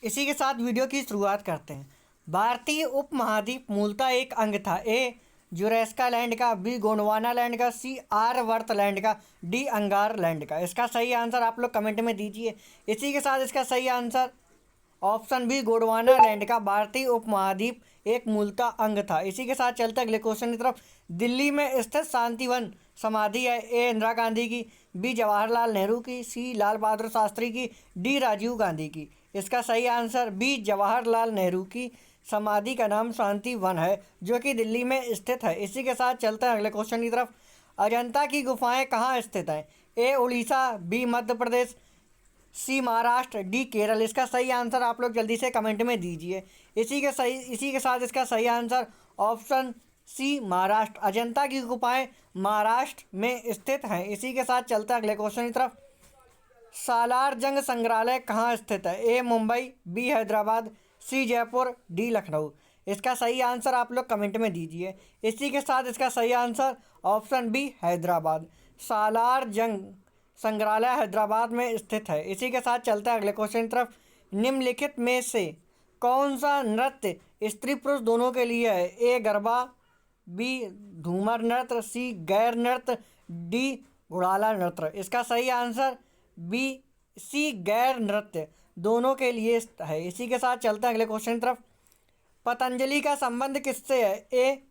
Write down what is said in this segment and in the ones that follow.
इसी के साथ वीडियो की शुरुआत करते हैं। भारतीय उपमहाद्वीप मूलतः एक अंग था। ए जुरैस्का लैंड का, बी गोंडवाना लैंड का, सी आर्यवर्त लैंड का, डी अंगार लैंड का। इसका सही आंसर आप लोग कमेंट में दीजिए। इसी के साथ इसका सही answer option B Gondwana land का भारतीय उपमहाद्वीप एक मूलतः अंग था। इसी के साथ चलते अगले क्वेश्चन की तरफ। दिल्ली में स्थित शांतिवन समाधि है ए इंदिरा गांधी की, बी जवाहरलाल नेहरू की, सी लाल बहादुर शास्त्री की, डी राजीव गांधी की। इसका सही आंसर बी जवाहरलाल नेहरू की समाधि का नाम शांति वन है, जो कि दिल्ली में स्थित है। इसी के साथ चलते हैं अगले क्वेश्चन की तरफ। अजंता की गुफाएं कहाँ स्थित हैं? ए उड़ीसा, बी मध्य प्रदेश, सी महाराष्ट्र, डी केरल। इसका सही आंसर आप लोग जल्दी से कमेंट में दीजिए। इसी के साथ इसका सही answer option C Maharashtra. Ajanta की गुफाएं महाराष्ट्र में स्थित हैं। इसी के साथ चलते हैं अगले क्वेश्चन की तरफ। सालार जंग संग्रहालय कहाँ स्थित है? ए मुंबई, बी हैदराबाद, सी जयपुर, डी लखनऊ। इसका सही आंसर आप लोग कमेंट में दीजिए। इसी के साथ इसका सही आंसर ऑप्शन बी हैदराबाद। सालार जंग संग्रहालय हैदराबाद में स्थित है। इसी के साथ चलता है अगले क्वेश्चन की तरफ। निम्नलिखित में से कौन सा नृत्य स्त्री पुरुष दोनों के लिए है? ए गरबा, बी धूमर नृत्य, सी गैर नृत्य, डी घुड़ाला नृत्य। इसका सही आंसर बी सी गैर नृत्य दोनों के लिए है। इसी के साथ चलते हैं अगले क्वेश्चन की तरफ। पतंजलि का संबंध किससे है? ए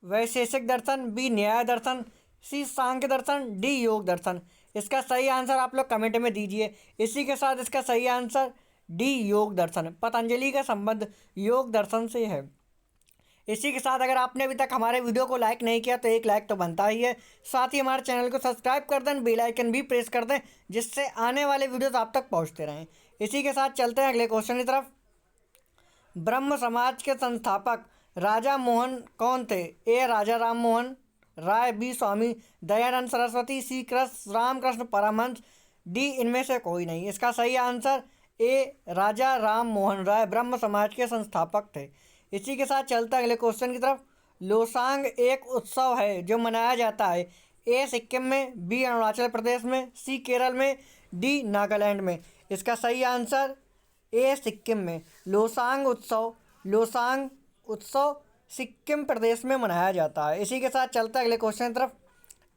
वैशेषिक दर्शन, बी न्याय दर्शन, सी सांख्य दर्शन, डी योग दर्शन। इसका सही आंसर आप लोग कमेंट में दीजिए। इसी के साथ इसका सही आंसर डी योग दर्शन। पतंजलि का संबंध योग दर्शन से है। इसी के साथ अगर आपने अभी तक हमारे वीडियो को लाइक नहीं किया तो एक लाइक तो बनता ही है। साथ ही हमारे चैनल को सब्सक्राइब कर दें, बेल आइकन भी प्रेस कर दें, जिससे आने वाले वीडियोस आप तक पहुंचते रहें। इसी के साथ चलते हैं अगले क्वेश्चन की तरफ। ब्रह्म समाज के संस्थापक राजा मोहन कौन थे? ए राजा राम मोहन राय, बी स्वामी दयानंद सरस्वती, सी कृष्ण रामकृष्ण परमहंस, डी इनमें से कोई नहीं। इसका सही आंसर ए राजा राम मोहन राय ब्रह्म समाज के संस्थापक थे। इसी के साथ चलता है अगले क्वेश्चन की तरफ। लोसांग एक उत्सव है जो मनाया जाता है ए सिक्किम में, बी अरुणाचल प्रदेश में, सी केरल में, डी नागालैंड में। इसका सही आंसर ए सिक्किम में। लोसांग उत्सव सिक्किम प्रदेश में मनाया जाता है। इसी के साथ चलता है अगले क्वेश्चन की तरफ।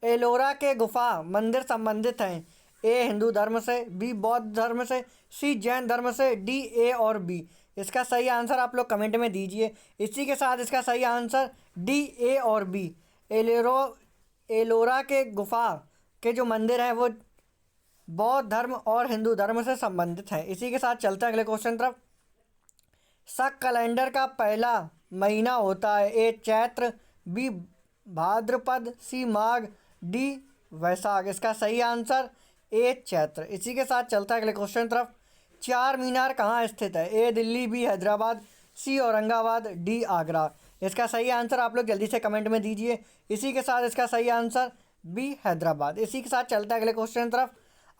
एलोरा के गुफा मंदिर संबंधित हैं ए हिंदू धर्म से, बी बौद्ध धर्म से, सी जैन धर्म से, डी ए और बी। इसका सही आंसर आप लोग कमेंट में दीजिए। इसी के साथ इसका सही आंसर डी ए और बी। एलोरा के गुफा के जो मंदिर हैं वो बौद्ध धर्म और हिंदू धर्म से संबंधित हैं। इसी के साथ चलते हैं अगले क्वेश्चन तरफ। शक कैलेंडर का पहला महीना होता है ए चैत्र, बी भाद्रपद, सी माघ, डी वैशाख। इसका सही आंसर ए चैत्र। इसी के साथ चलता है अगले क्वेश्चन तरफ। चार मीनार कहाँ स्थित है? ए दिल्ली, बी हैदराबाद, सी औरंगाबाद, डी आगरा। इसका सही आंसर आप लोग जल्दी से कमेंट में दीजिए। इसी के साथ इसका सही आंसर बी हैदराबाद। इसी के साथ चलता है अगले क्वेश्चन तरफ।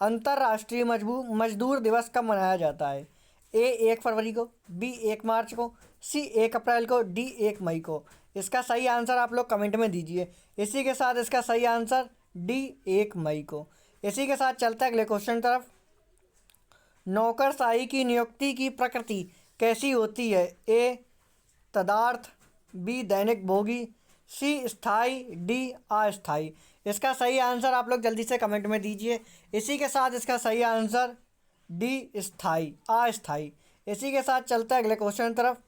अंतर्राष्ट्रीय मजदूर दिवस कब मनाया जाता है? ए 1 फरवरी को, बी 1 मार्च को, सी 1 अप्रैल को, डी 1 मई को। इसका सही आंसर आप लोग कमेंट में दीजिए। इसी के साथ इसका सही आंसर डी 1 मई को। इसी के साथ चलता है अगले क्वेश्चन तरफ। नौकरशाही की नियुक्ति की प्रकृति कैसी होती है? ए तदार्थ, बी दैनिक भोगी, सी स्थाई, डी अस्थाई। इसका सही आंसर आप लोग जल्दी से कमेंट में दीजिए। इसी के साथ इसका सही आंसर डी स्थाई अस्थाई। इसी के साथ चलता है अगले क्वेश्चन तरफ।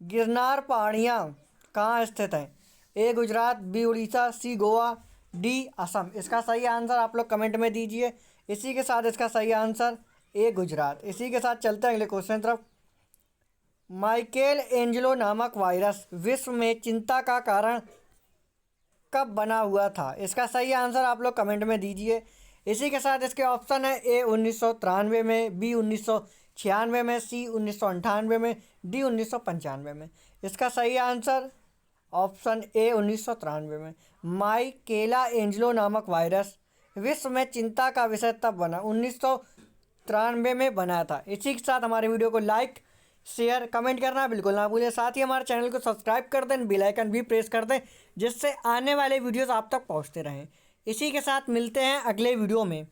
गिरनार पहाड़ियाँ कहाँ स्थित हैं? ए गुजरात, बी उड़ीसा, सी गोवा, डी असम। इसका सही आंसर आप लोग कमेंट में दीजिए। इसी के साथ इसका सही आंसर ए गुजरात। इसी के साथ चलते हैं अगले क्वेश्चन तरफ। माइकेल एंजेलो नामक वायरस विश्व में चिंता का कारण कब बना हुआ था? इसका सही आंसर आप लोग कमेंट में दीजिए। इसी के साथ इसके ऑप्शन है ए 1993 में, बी 1996 में, सी 1998 में, डी 1995 में। इसका सही आंसर ऑप्शन ए 1993 में। माइकेला एंजेलो नामक वायरस विश्व में चिंता का विषय तब बना 1993 में बना था। इसी के साथ हमारे वीडियो को लाइक, शेयर, कमेंट करना बिल्कुल ना भूलें। साथ ही हमारे चैनल को सब्सक्राइब कर दें, बेल आइकन भी प्रेस कर दें, जिससे आने वाले वीडियोस आप तक पहुंचते रहें। इसी के साथ मिलते हैं अगले वीडियो में।